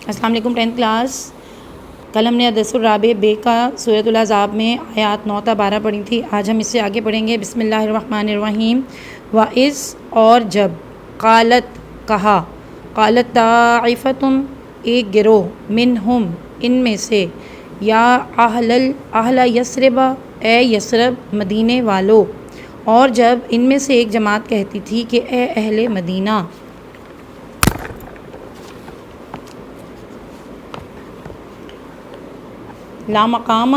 السلام علیکم 10th class. کل ہم نے الدرس الرابع بے کا سورۃ الاحزاب میں آیات 9 تا 12 پڑھی تھی. آج ہم اس سے آگے پڑھیں گے. بسم اللہ الرحمن الرحیم. وَإِذْ اور جب قالت کہا قالت طائفۃ ایک گروہ منہم ان میں سے یا اہل یثرب اے یثرب مدینے والو. اور جب ان میں سے ایک جماعت کہتی تھی کہ اے اہل مدینہ لا مقام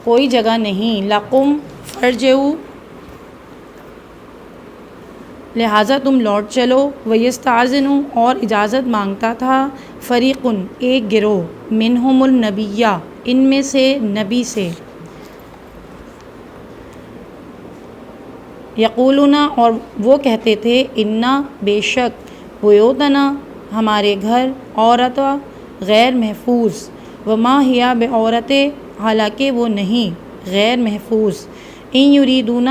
کوئی جگہ نہیں لقم فرجعوا لہٰذا تم لوٹ چلو. ویستاذنوا اور اجازت مانگتا تھا فریقن ایک گروہ منہم النبیہ ان میں سے نبی سے. یقولون اور وہ کہتے تھے انا بے شک بیوتنا ہمارے گھر عورت غیر محفوظ وما ہیا بعورت حالانکہ وہ نہیں غیر محفوظ. ان یریدون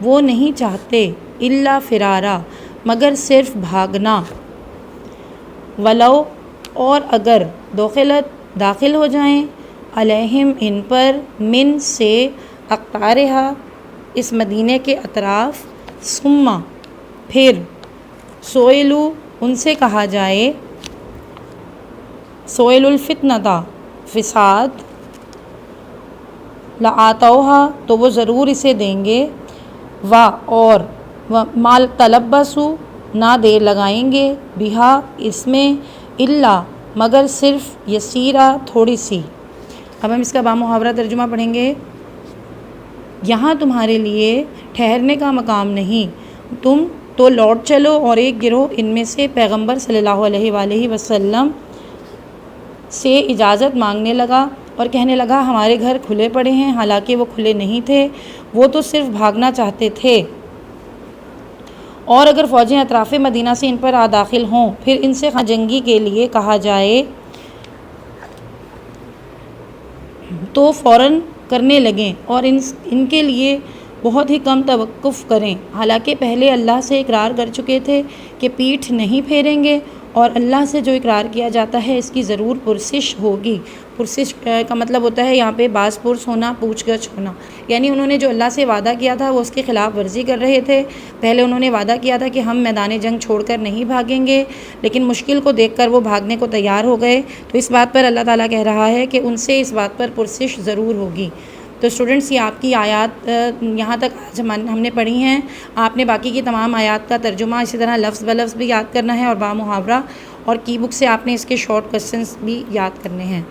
وہ نہیں چاہتے الا فرارا مگر صرف بھاگنا. ولو اور اگر داخل ہو جائیں علیہم ان پر من سے اقطارہا اس مدینے کے اطراف ثم پھر سئلوا ان سے کہا جائے سئلوا الفتنۃ فساد لآتوہا تو وہ ضرور اسے دیں گے. اور مال تلبسوا نہ دیر لگائیں گے بہا اس میں الا مگر صرف یسیرا تھوڑی سی. اب ہم اس کا بامحاورہ ترجمہ پڑھیں گے. یہاں تمہارے لیے ٹھہرنے کا مقام نہیں, تم تو لوٹ چلو. اور ایک گروہ ان میں سے پیغمبر صلی اللہ علیہ وآلہ وسلم سے اجازت مانگنے لگا اور کہنے لگا ہمارے گھر کھلے پڑے ہیں, حالانکہ وہ کھلے نہیں تھے, وہ تو صرف بھاگنا چاہتے تھے. اور اگر فوجیں اطراف مدینہ سے ان پر داخل ہوں پھر ان سے جنگی کے لیے کہا جائے تو فوراً کرنے لگیں اور ان کے لیے بہت ہی کم توقف کریں, حالانکہ پہلے اللہ سے اقرار کر چکے تھے کہ پیٹھ نہیں پھیریں گے. اور اللہ سے جو اقرار کیا جاتا ہے اس کی ضرور پرسش ہوگی. پرسش کا مطلب ہوتا ہے یہاں پہ باز پرس ہونا, پوچھ گچھ ہونا. یعنی انہوں نے جو اللہ سے وعدہ کیا تھا وہ اس کی خلاف ورزی کر رہے تھے. پہلے انہوں نے وعدہ کیا تھا کہ ہم میدان جنگ چھوڑ کر نہیں بھاگیں گے, لیکن مشکل کو دیکھ کر وہ بھاگنے کو تیار ہو گئے. تو اس بات پر اللہ تعالیٰ کہہ رہا ہے کہ ان سے اس بات پر پرسش ضرور ہوگی. تو اسٹوڈنٹس یہ آپ کی آیات یہاں تک آج ہم نے پڑھی ہیں. آپ نے باقی کی تمام آیات کا ترجمہ اسی طرح لفظ بلفظ بھی یاد کرنا ہے اور بامحاورہ, اور کی بک سے آپ نے اس کے شارٹ کوسچنس بھی یاد کرنے ہیں.